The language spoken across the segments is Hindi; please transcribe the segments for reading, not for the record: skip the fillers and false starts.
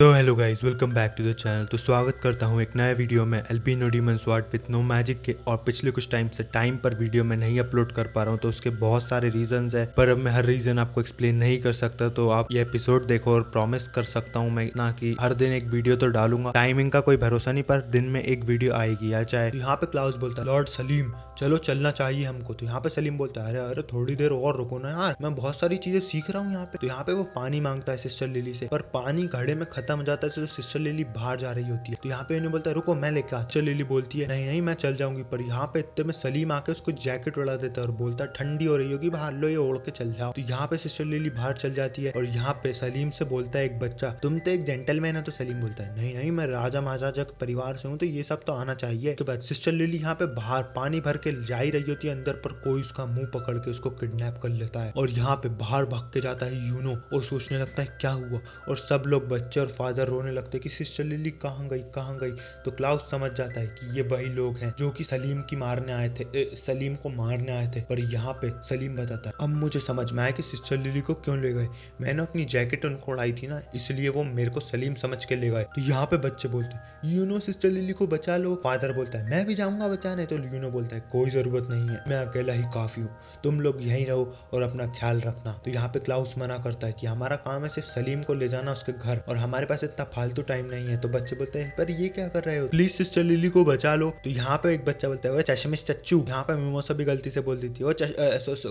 तो hello guys, welcome back to the channel. तो स्वागत करता हूं एक नए वीडियो में एल्पिनो demon sword with no magic के। और पिछले कुछ टाइम से टाइम पर वीडियो में नहीं अपलोड कर पा रहा हूं, तो उसके बहुत सारे रीजंस है, पर अब मैं हर रीजन आपको एक्सप्लेन नहीं कर सकता। तो आप ये एपिसोड देखो और प्रॉमिस कर सकता हूं मैं ना कि हर दिन एक वीडियो तो डालूंगा। टाइमिंग का कोई भरोसा नहीं, पर दिन में एक वीडियो आएगी या चाहे। तो यहाँ पे क्लाउस बोलता है, लॉर्ड सलीम चलो चलना चाहिए हमको। तो यहाँ पे सलीम बोलता है, अरे अरे थोड़ी देर और रुको ना यार, मैं बहुत सारी चीजें सीख रहा हूँ यहाँ पे। तो यहाँ पे वो पानी मांगता है सिस्टर लिली से, पर पानी घड़े में खत्म हो जाता है। तो सिस्टर लिली बाहर जा रही होती है। तो यहाँ पे इन्हें बोलता है, रुको मैं लेके आ। सिस्टर लिली बोलती है, नहीं नहीं मैं चल जाऊंगी। पर यहाँ पे इतने में सलीम आके उसको जैकेट उड़ा देता है और बोलता है, ठंडी हो रही होगी बाहर, लो ये ओढ़ के चल जाओ। तो यहाँ पे सिस्टर लिली बाहर चल जाती है और यहाँ पे सलीम से बोलता है एक बच्चा, तुम तो एक जेंटलमैन हो। तो सलीम बोलता है, नहीं नहीं मैं राजा महाराजा के परिवार से हूँ, तो ये सब तो आना चाहिए। उसके बाद सिस्टर लिली यहाँ पे बाहर पानी भर के जा ही रही होती है अंदर, पर कोई उसका मुंह पकड़ के उसको किडनैप कर लेता है और यहाँ पे बाहर भाग के जाता है यूनो और सोचने लगता है क्या हुआ। और सब लोग बच्चे और फादर रोने लगते हैं कि सिस्टर लिली कहाँ गई कहाँ गई। तो क्लाउस समझ जाता है कि ये वही लोग हैं जो कि सलीम की मारने आए थे, सलीम को मारने आए थे। पर यहाँ पे सलीम बताता है, अब मुझे समझ में आया कि सिस्टर लिली को क्यों ले गए। मैंने अपनी जैकेट उनको उड़ाई थी ना, इसलिए वो मेरे को सलीम समझ के ले गए। तो यहाँ पे बच्चे बोलते हैं, यूनो सिस्टर लिली को बचा लो। फादर बोलता है, मैं भी जाऊंगा बचाने। तो यूनो बोलता है, कोई जरूरत नहीं है, मैं अकेला ही काफी हूँ, तुम लोग यहीं रहो और अपना ख्याल रखना। तो यहाँ पे क्लाउस मना करता है कि हमारा काम है सिर्फ सलीम को ले जाना उसके घर, और हमारे पास इतना फालतू टाइम नहीं है। तो बच्चे बोलते हैं, पर ये क्या कर रहे हो, प्लीज सिस्टर लिली को बचा लो। तो यहाँ पे एक बच्चा बोलता है, वो चश्मिश चच्चू। यहाँ पे मिमोसा भी गलती से बोल दी थी, वो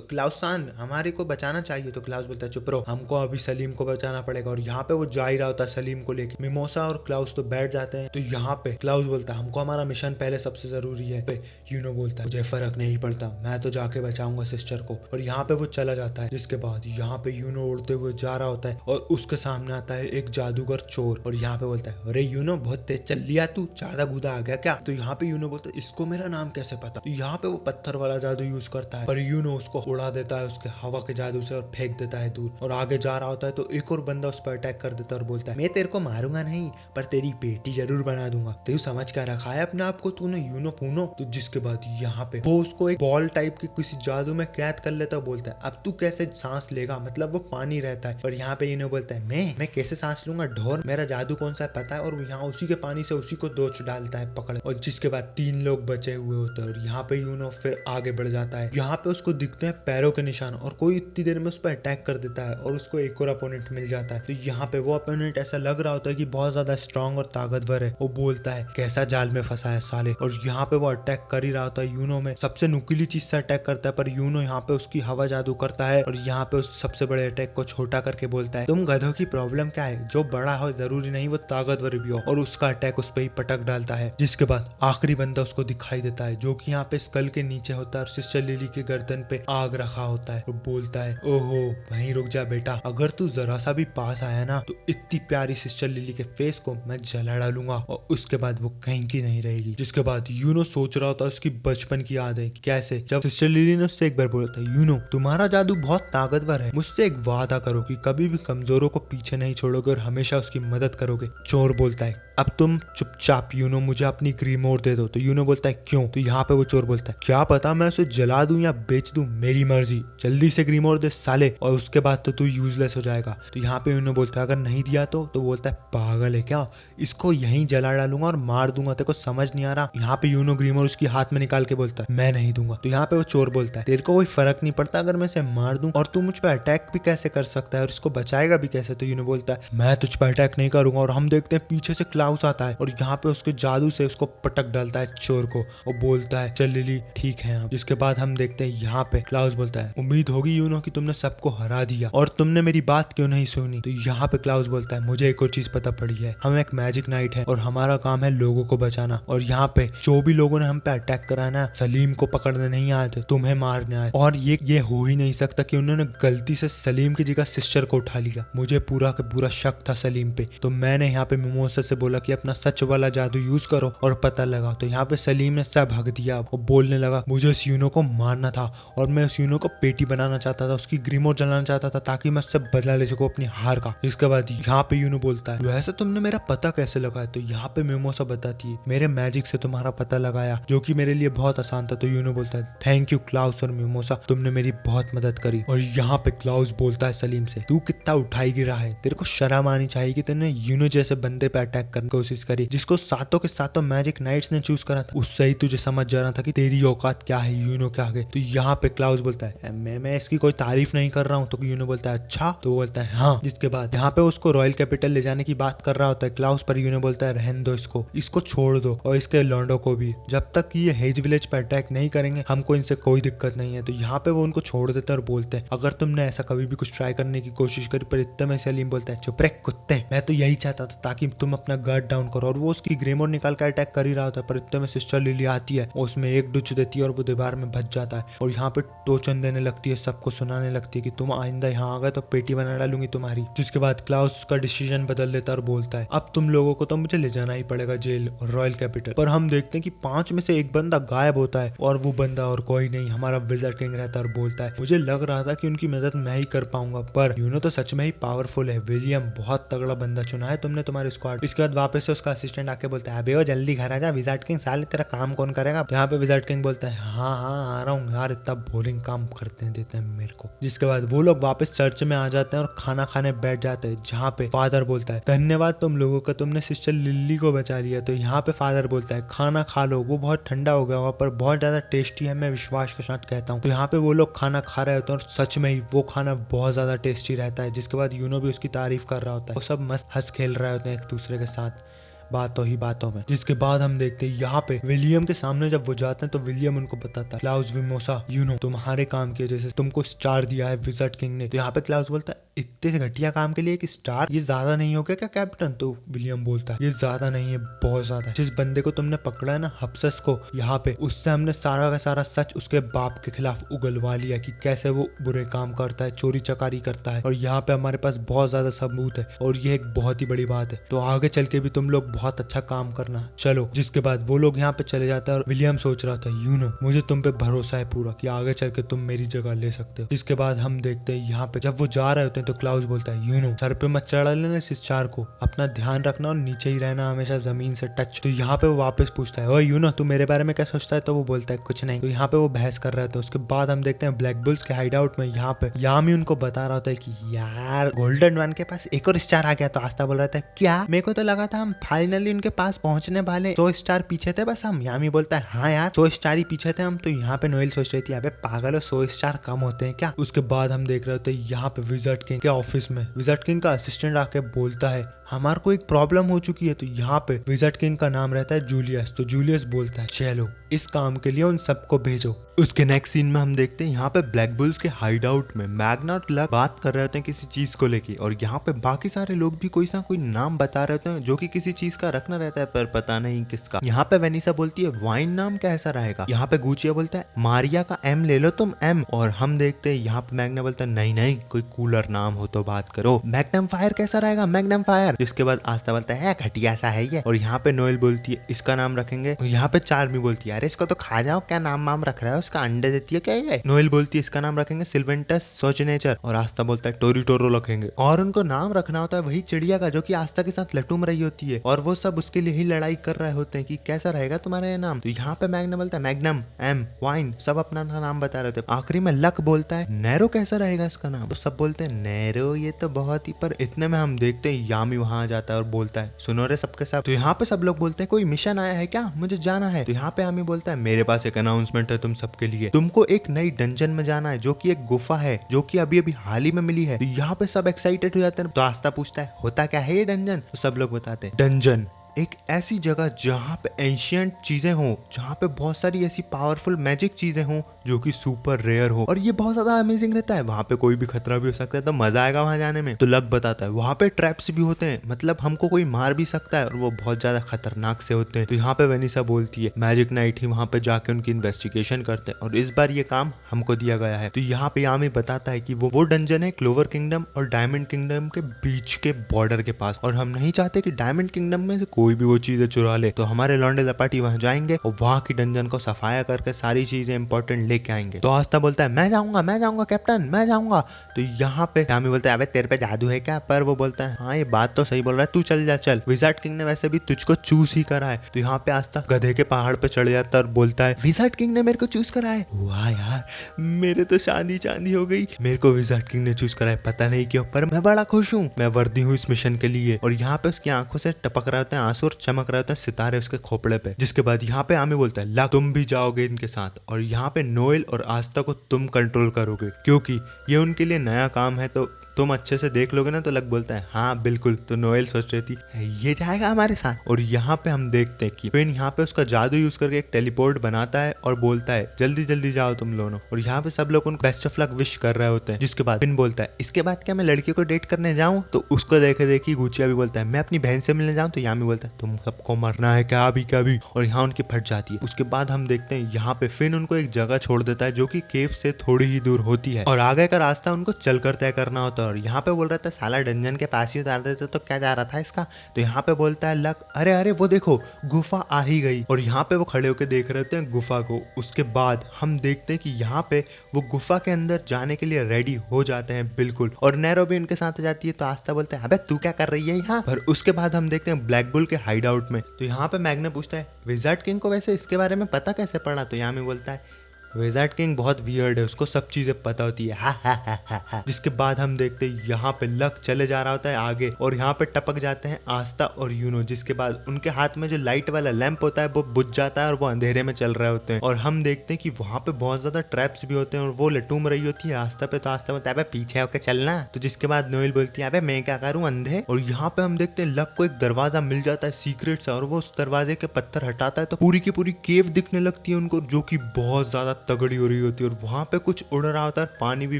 क्लाउस सान हमारे को बचाना चाहिए। तो क्लाउस बोलता है, चुप रहो, हमको अभी सलीम को बचाना पड़ेगा। और यहाँ पे वो जा ही रहा होता है सलीम को लेके। मिमोसा और क्लाउस तो बैठ जाते हैं। तो यहाँ पे क्लाउस बोलता है, हमको हमारा मिशन पहले सबसे जरूरी है। यूनो बोलता है, मुझे फर्क नहीं पड़ता, मैं तो जाके बचाऊंगा सिस्टर को। और यहाँ पे वो चला जाता है। जिसके बाद यहाँ पे यूनो उड़ते हुए जा रहा होता है और उसके सामने आता है एक जादूगर चोर और यहाँ पे बोलता है, अरे यूनो बहुत तेज चल लिया तू, ज्यादा गुदा आ गया क्या। तो यहाँ पे यूनो बोलता है, इसको मेरा नाम कैसे पता। तो यहाँ पे वो पत्थर वाला जादू यूज करता है, पर यूनो उसको उड़ा देता है उसके हवा के जादू से और फेंक देता है दूर। और आगे जा रहा होता है तो एक और बंदा उस पर अटैक कर देता है और बोलता है, मैं तेरे को मारूंगा नहीं, पर तेरी बेटी जरूर बना दूंगा। तू समझ क्या रखा है अपने आप को तूने, यूनो पूनो। तो जिसके बाद यहाँ पे वो उसको एक बॉल टाइप की किसी जादू में कैद कर लेता है। बोलता है, अब तू कैसे सांस लेगा, मतलब वो पानी रहता है। और यहाँ पे यूनो बोलता है, मैं कैसे सांस लूंगा ढोर, मेरा जादू कौन सा है पता है। और यहाँ उसी के पानी से उसी को दोच डालता है पकड़। और जिसके बाद 3 लोग बचे हुए होते हैं और यहाँ पे यूनो फिर आगे बढ़ जाता है। यहाँ पे उसको दिखते हैं पैरों के निशान और कोई इतनी देर में उस पर अटैक कर देता है और उसको एक और अपोनेंट मिल जाता है। तो यहाँ पे वो अपोनेंट ऐसा लग रहा होता है कि बहुत ज्यादा स्ट्रांग और ताकतवर है। वो बोलता है, कैसा जाल में फंसा है साले। और यहाँ पे वो अटैक कर ही रहा होता है यूनो में सबसे नुकीली चीज से अटैक करता है, पर यूनो यहाँ पे उसकी हवा जादू करता है और यहाँ पे उस सबसे बड़े अटैक को छोटा करके बोलता है, तुम गधों की प्रॉब्लम क्या है, जो बड़ा हो जरूरी नहीं वो ताकतवर भी हो। और उसका अटैक उस पर ही पटक डालता है। जिसके बाद आखिरी बंदा उसको दिखाई देता है जो कि यहाँ पे स्कल के नीचे होता है और सिस्टर लिली के गर्दन पे आग रखा होता है। और बोलता है, ओहो वहीं रुक जा बेटा, अगर तू जरा सा भी पास आया ना तो इतनी प्यारी सिस्टर लिली के फेस को मैं जला डालूंगा और उसके बाद वो कहीं की नहीं रहेगी। जिसके बाद यूनो सोच रहा होता है उसकी बचपन की याद है कैसे जब सिस्टर लिली ने उससे एक बार बोला था, यूनो तुम्हारा जादू बहुत ताकतवर है, मुझसे एक वादा करो कि कभी भी कमजोरों को पीछे नहीं छोड़ोगे और हमेशा उसकी मदद करोगे। चोर बोलता है, अब तुम चुपचाप यूनो मुझे अपनी ग्रीमोर दे दो। तो यूनो बोलता है, क्यों। तो यहाँ पे वो चोर बोलता है, क्या पता मैं उसे जला दूं या बेच दूं, मेरी मर्जी, जल्दी से ग्रीमोर दे साले, और उसके बाद तो तू यूजलेस हो जाएगा। तो यहाँ पे यूनो बोलता है, अगर नहीं दिया तो बोलता है, पागल है क्या, इसको यहीं जला डालूंगा और मार दूंगा, तेरे को समझ नहीं आ रहा। यहाँ पे यूनो ग्रीमोर उसकी हाथ में निकाल के बोलता है, मैं नहीं दूंगा। तो यहाँ पे वो चोर बोलता है, तेरे को कोई फर्क नहीं पड़ता अगर मैं इसे मार दूं, और तू मुझ पर अटैक भी कैसे कर सकता है और इसको बचाएगा भी कैसे। तो यूनो बोलता है, मैं तुझ पर अटैक नहीं करूंगा। और हम देखते हैं पीछे से क्लाउस आता है और यहाँ पे उसके जादू से उसको पटक डालता है चोर को और बोलता है, चल लिली ठीक है अब। जिसके बाद हम देखते हैं यहाँ पे क्लाउस बोलता है, उम्मीद होगी यूनो कि तुमने सबको हरा दिया और तुमने मेरी बात क्यों नहीं सुनी। तो यहाँ पे क्लाउस बोलता है, मुझे एक और चीज पता पड़ी है, हम एक मैजिक नाइट है और हमारा काम है लोगों को बचाना, और यहाँ पे जो भी लोगों ने हम पे अटैक कराना है, सलीम को पकड़ने नहीं आए थे, तुम्हें मारने आए। और ये हो ही नहीं सकता कि उन्होंने गलती से सलीम की जगह सिस्टर को उठा लिया। मुझे पूरा का पूरा शक था सलीम पे, तो मैंने यहाँ पे मिमोसा से बोला कि अपना सच वाला जादू यूज करो और पता लगाओ। तो यहाँ पे सलीम ने सब हक दिया और बोलने लगा, मुझे उस यूनो को मारना था और मैं उस यूनो को पेटी बनाना चाहता था, उसकी ग्रीमोर जलाना चाहता था ताकि मैं उससे बदला ले सकूं अपनी हार का। इसके बाद यहाँ पे यूनो बोलता है, वैसे तुमने मेरा पता कैसे लगाया। तो यहाँ पे मिमोसा बताती है, मेरे मैजिक से तुम्हारा पता लगाया जो कि मेरे लिए बहुत आसान था। तो यूनो बोलता है, थैंक यू क्लाउस और मिमोसा, तुमने मेरी बहुत मदद करी। और यहाँ पे क्लाउस बोलता है सलीम से, तू कितना उठाई गिरा है, तेरे को शर्म आनी चाहिए कि तूने यूनो जैसे बंदे पे अटैक करने की कोशिश करी, जिसको सातों के सातों मैजिक नाइट्स ने चूज करा था। उससे ही तुझे समझ जाना था कि तेरी औकात क्या है यूनो के आगे। तो यहाँ पे क्लाउस बोलता है मैं इसकी कोई तारीफ नहीं कर रहा हूँ। तो यूनो बोलता है अच्छा, तो बोलता है हाँ। जिसके बाद यहाँ पे उसको रॉयल कैपिटल ले जाने की बात कर रहा होता है क्लाउस, पर यूनो बोलता है रहने दो इसको छोड़ दो और इसके लॉन्डो को भी, जब तक ये हेज विलेज पे अटैक नहीं करेंगे हमको इनसे कोई दिक्कत नहीं है। तो यहाँ पे वो उनको छोड़ देते हैं और बोलते हैं अगर तुमने ऐसा कभी भी कुछ ट्राई करने की कोशिश करी। पर इतने में सलीम बोलता है चुप रे कुत्ते, मैं तो यही चाहता था ताकि तुम अपना गार्ड डाउन करो। और वो उसकी ग्रेमोर निकाल कर अटैक कर ही रहा होता है, पर इतने में सिस्टर लिली आती है और उसमें एक डुच देती है और वो दीवार में भज जाता है और यहाँ पे टोचन देने लगती है, सबको सुनाने लगती है कि तुम आइंदा यहाँ आ गए तो पेटी बना डालूंगी तुम्हारी। जिसके बाद क्लाउस का डिसीजन बदल लेता है और बोलता है अब तुम लोगों को तो मुझे ले जाना ही पड़ेगा जेल और रॉयल कैपिटल। पर हम देखते हैं कि 5 में से एक बंदा गायब होता है और वो बंदा और कोई नहीं हमारा विज़र्ड किंग रहता है और बोलता है मुझे लग रहा था कि उनकी मदद मैं ही कर पाऊंगा, पर यूनो तो सच में ही पावरफुल है। विलियम बहुत तगड़ा बंदा चुना है तुमने तुम्हारे स्क्वाड। इसके बाद वापस से उसका असिस्टेंट आके बोलता है अबे वो जल्दी घर आ जा, विज़र्ड किंग साले तेरा काम कौन करेगा। यहाँ पे विज़र्ड किंग बोलता है हाँ आ रहा हूँ यार, इतना बोरिंग काम करते हैं देते हैं मेरे को। जिसके बाद वो लोग वापस चर्च में आ जाते हैं और खाना खाने बैठ जाते हैं, जहाँ पे फादर बोलता है धन्यवाद तुम लोगों का, तुमने सिस्टर लिली को बचा लिया। तो यहाँ पे फादर बोलता है खाना खा लो, वो बहुत ठंडा हो गया होगा पर बहुत ज्यादा टेस्टी है, मैं विश्वास के साथ कहता हूँ। तो यहाँ पे वो लोग खाना खा रहे होते हैं और सच में ही वो खाना बहुत ज्यादा टेस्टी रहता है। जिसके बाद यूनो भी उसकी तारीफ कर रहा होता है, वो सब मस्त हंस खेल रहे होते हैं एक दूसरे के साथ बातों ही बातों में। जिसके बाद हम देखते हैं यहाँ पे विलियम के सामने जब वो जाते हैं तो विलियम उनको बताता है क्लाउस विमोसा यूनो तुम्हारे काम की वजह से तुमको स्टार दिया है विज़र्ड किंग ने। तो यहाँ पे क्लाउस बोलता है इतने घटिया काम के लिए एक स्टार, ये ज्यादा नहीं हो गया क्या कैप्टन। तो विलियम बोलता है ये ज्यादा नहीं है बहुत ज्यादा है। जिस बंदे को तुमने पकड़ा है ना हब्सस को, यहाँ पे उससे हमने सारा का सारा सच उसके बाप के खिलाफ उगलवा लिया कि कैसे वो बुरे काम करता है, चोरी चकारी करता है, और यहाँ पे हमारे पास बहुत ज्यादा सबूत है और ये एक बहुत ही बड़ी बात है। तो आगे चल के भी तुम लोग बहुत अच्छा काम करना चलो। जिसके बाद वो लोग यहाँ पे चले जाते हैं और विलियम सोच रहा था यूनो मुझे तुम पे भरोसा है पूरा कि आगे चल के तुम मेरी जगह ले सकते हो। जिसके बाद हम देखते हैं यहाँ पे जब वो जा रहे होते हैं तो क्लाउस बोलता है यूनो सर पे मत चढ़ा लेना इस स्टार को, अपना ध्यान रखना और नीचे ही रहना हमेशा जमीन से टच। तो यहाँ पे वो वापस पूछता है ओ यूनो तू मेरे बारे में क्या सोचता है। तो वो बोलता है कुछ नहीं। तो यहाँ पे वो बहस कर रहे थे। उसके बाद हम देखते हैं ब्लैक बुल्स के हाइड आउट में यहाँ पे यामी उनको बता रहा होता है कि यार गोल्डन वन के पास एक और स्टार आ गया। तो आस्था बोल रहा था क्या, मेरे को तो लगा था हम फाइनली उनके पास पहुंचने वाले, 100 स्टार पीछे थे बस हम। यामी बोलता है हाँ यार 100 स्टार ही पीछे थे हम। तो यहाँ पे नोएल सोच रही थी अबे पागल हो 100 स्टार कम होते हैं क्या। उसके बाद हम देख रहे होते हैं यहाँ पे विज़र्ड किंग के ऑफिस में विज़र्ड किंग का असिस्टेंट आके बोलता है हमारे को एक प्रॉब्लम हो चुकी है। तो यहाँ पे विज़र्ड किंग का नाम रहता है जूलियस। तो जूलियस बोलता है चलो इस काम के लिए उन सबको भेजो। उसके नेक्स्ट सीन में हम देखते हैं यहाँ पे ब्लैक बुल्स के हाइड आउट में मैग्ना और लक बात कर रहे होते हैं किसी चीज को लेके, और यहाँ पे बाकी सारे लोग भी कोई ना कोई नाम बता रहे होते हैं जो कि किसी चीज का रखना रहता है पर पता नहीं किसका। यहाँ पे वेनिसा बोलती है वाइन नाम कैसा रहेगा। यहाँ पे गुचिया बोलता है मारिया का एम ले लो तुम एम। और हम देखते हैं यहाँ पे मैग्ना बोलता है नहीं नहीं कोई कूलर नाम हो तो बात करो। मैग्नम फायर कैसा रहेगा मैग्नम फायर। जिसके बाद आस्था बोलता है घटिया सा है ये। और यहाँ पे नोएल बोलती है इसका नाम रखेंगे। और यहाँ पे चार्मी बोलती है अरे इसको तो खा जाओ, क्या नाम वाम रख रहा है, उसका अंडे देती है क्या ये। नोएल बोलती है इसका नाम रखेंगे सिल्वेंटस सोचनेचर। और आस्था बोलता है टोरी टोरो रखेंगे। और उनको नाम रखना होता है वही चिड़िया का जो कि आस्था के साथ लटूम रही होती है, और वो सब उसके लिए ही लड़ाई कर रहे होते हैं कि कैसा रहेगा तुम्हारा ये नाम। तो यहाँ पे मैग्ना बोलता है मैग्नम एम वाइन, सब अपना नाम बता रहे थे। आखिरी में लक बोलता है नैरो कैसा रहेगा इसका नाम। तो सब बोलते हैं नैरो ये तो बहुत ही, पर इतने में हम देखते हैं यामी वहां आ जाता है और बोलता है सुनो रे सबके सब। तो यहाँ पे सब लोग बोलते हैं कोई मिशन आया है क्या, मुझे जाना है। तो यहाँ पे यामी बोलता है मेरे पास एक अनाउंसमेंट है तुम सबके लिए, तुमको एक नई डंजन में जाना है जो कि एक गुफा है जो कि अभी अभी हाल ही में मिली है। तो यहाँ पे सब एक्साइटेड हो जाते हैं। तो आस्था पूछता है होता क्या है ये डंजन। तो सब लोग बताते हैं डंजन एक ऐसी जगह जहाँ पे एंशियंट चीजें हो, जहाँ पे बहुत सारी ऐसी पावरफुल मैजिक चीजें हो जो कि सुपर रेयर हो, और ये बहुत ज्यादा अमेजिंग रहता है। वहाँ पे कोई भी खतरा भी हो सकता है, तो मजा आएगा वहाँ जाने में। तो लक बताता है वहाँ पे ट्रैप्स भी होते हैं, मतलब हमको कोई मार भी सकता है और वो बहुत ज्यादा खतरनाक से होते हैं। तो यहाँ पे वेनिसा बोलती है मैजिक नाइट ही वहाँ पे जाके उनकी इन्वेस्टिगेशन करते हैं और इस बार ये काम हमको दिया गया है। तो यहाँ पे यामी बताता है कि वो डंजन है क्लोवर किंगडम और डायमंड किंगडम के बीच के बॉर्डर के पास, और हम नहीं चाहते कि डायमंड किंगडम में से कोई भी वो चीजें चुरा ले तो हमारे लौंडे लपाटी वहां जाएंगे और वहां की डंजन को सफाया करके सारी चीजें इंपॉर्टेंट लेके आएंगे। तो आस्था बोलता है मैं जाऊंगा कैप्टन, मैं जाऊंगा। तो यहाँ पे यामी बोलता है अबे तेरे पे जादू है क्या? पर वो बोलता है हाँ ये बात तो सही बोल रहा है, तू चल जा चल, विजार्ड किंग ने वैसे भी तुझको चूज ही करा है। तो यहाँ पे आस्था गधे के पहाड़ पे चढ़ जाता है और बोलता है विजार्ड किंग ने मेरे को चूज करा है। वाह यार मेरे तो चांदी चांदी हो गई, मेरे को विजार्ड किंग ने चूज करा है, पता नहीं क्यों पर मैं बड़ा खुश हूँ, मैं वर्दी हूँ इस मिशन के लिए। और यहाँ पे उसकी आंखों से टपक रहे होते हैं आंसू और चमक रहे होते हैं सितारे उसके खोपड़े पे। जिसके बाद यहाँ पे आमी बोलता है ला तुम भी जाओगे इनके साथ और यहाँ पे नोएल और आस्था को तुम कंट्रोल करोगे क्योंकि ये उनके लिए नया काम है, तो तुम अच्छे से देख लोगे ना। तो लक बोलता है हाँ बिल्कुल। तो नोएल सोच रही थी ये जाएगा हमारे साथ। और यहाँ पे हम देखते हैं कि फिन यहाँ पे उसका जादू यूज करके एक टेलीपोर्ट बनाता है और बोलता है जल्दी जल्दी जाओ तुम दोनों। और यहाँ पे सब लोग उनको बेस्ट ऑफ लक विश कर रहे होते हैं। जिसके बाद फिन बोलता है इसके बाद क्या मैं लड़की को डेट करने जाऊँ? तो उसको देखे देखी गुचिया भी बोलता है मैं अपनी बहन से मिलने जाऊँ। तो यामी बोलता है तुम सबको मरना है क्या अभी भी? और यहाँ उनकी फट जाती है। उसके बाद हम देखते हैं यहाँ पे फिन उनको एक जगह छोड़ देता है जो कि केव से थोड़ी ही दूर होती है और आगे का रास्ता उनको चलकर तय करना होता है। और यहाँ पे बोल रहा था साला डंजन के पास ही उतार देते तो क्या जा रहा था इसका। तो यहाँ पे बोलता है लक अरे अरे वो देखो गुफा आ ही गई। और यहाँ पे वो खड़े होकर देख रहे होते हैं गुफा को। उसके बाद हम देखते हैं कि यहाँ पे वो गुफा के अंदर जाने के लिए रेडी हो जाते हैं बिल्कुल। और नैरो भी उनके साथ जाती है। तो आस्था बोलता है अबे तू क्या कर रही है यहाँ पर? उसके बाद हम देखते हैं ब्लैक बुल के हाइड आउट में। तो यहाँ पे मैग्ने पूछता है विजार्ड किंग को वैसे इसके बारे में पता कैसे पड़ा? तो यामी बोलता है विजार्ड किंग बहुत वियर्ड है, उसको सब चीजें पता होती है। हा। जिसके बाद हम देखते हैं यहाँ पे लक चले जा रहा होता है आगे और यहाँ पे टपक जाते हैं आस्था और यूनो। जिसके बाद उनके हाथ में जो लाइट वाला लैंप होता है वो बुझ जाता है और वो अंधेरे में चल रहे होते हैं। और हम देखते हैं कि वहाँ पे बहुत ज्यादा ट्रैप्स भी होते हैं और वो लटूम रही होती है आस्था पे। तो आस्था बोलता है पीछे होकर चलना। तो जिसके बाद नोएल बोलती है मैं क्या करूँ अंधे। और यहाँ पे हम देखते हैं लक को एक दरवाजा मिल जाता है सीक्रेट सा और वो उस दरवाजे के पत्थर हटाता है तो पूरी की पूरी केव दिखने लगती है उनको जो कि बहुत ज्यादा तगड़ी हो रही होती है। और वहां पे कुछ उड़ रहा होता है, पानी भी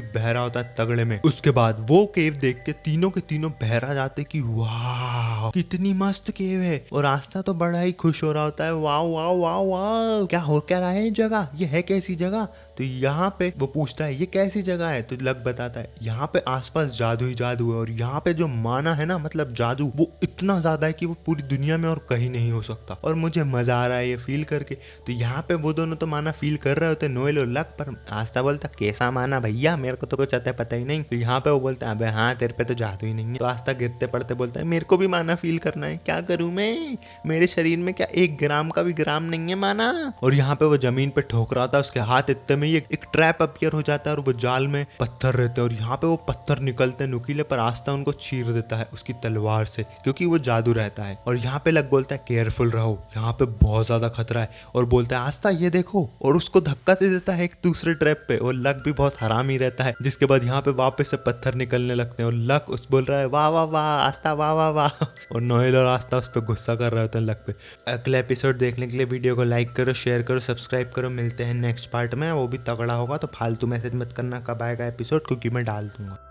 बह रहा होता है तगड़े में। उसके बाद वो केव देख के तीनों के तीनों बहरा जाते कि वाह कितनी मस्त केव है। और आस्था तो बड़ा ही खुश हो रहा होता है वाह वाह वाह वाह क्या हो क्या रहा है जगह, ये है कैसी जगह? तो यहाँ पे वो पूछता है ये कैसी जगह है? तो लक बताता है यहाँ पे आसपास जादू ही जादू है और यहाँ पे जो माना है ना मतलब जादू वो इतना ज्यादा है कि वो पूरी दुनिया में और कहीं नहीं हो सकता। और मुझे मजा आ रहा है ये फील करके। तो यहाँ पे वो दोनों तो माना फील कर रहे होते नोएल और लक। पर आस्था बोलता कैसा माना भैया, मेरे को तो कुछ आता पता ही नहीं। तो यहाँ पे वो बोलता है अबे हाँ तेरे पे तो जादू ही नहीं है। तो आस्था गिरते पड़ते बोलता है मेरे को भी माना फील करना है, क्या करूं मैं, मेरे शरीर में क्या 1 ग्राम का भी ग्राम नहीं है माना। और यहाँ पे वो जमीन पे ठोक रहा था, उसके हाथ इतने में एक ट्रैप अपीयर हो जाता है और वो जाल में पत्थर रहते हैं और यहाँ पे वो पत्थर निकलते हैं नुकीले। पर आस्था उनको चीर देता है उसकी तलवार से क्योंकि वो जादू रहता है। और यहाँ पे लक बोलता है केयरफुल रहो, यहाँ पे बहुत ज्यादा खतरा है। और बोलता है आस्था ये देखो, और उसको धक्का दे देता है एक दूसरे ट्रैप पे। और लक भी बहुत हरामी रहता है। जिसके बाद यहाँ पे वापस से पत्थर निकलने लगते हैं और लक उस बोल रहा है वाह वाह वाह आस्था वाह वाह वाह। और नोएल और आस्था उस पर गुस्सा कर रहे होते हैं लक पे। अगले एपिसोड देखने के लिए वीडियो को लाइक करो, शेयर करो, सब्सक्राइब करो। मिलते हैं नेक्स्ट पार्ट में, वो भी तगड़ा होगा। तो फालतू मैसेज मत करना कब आएगा एपिसोड, क्योंकि मैं डाल दूंगा।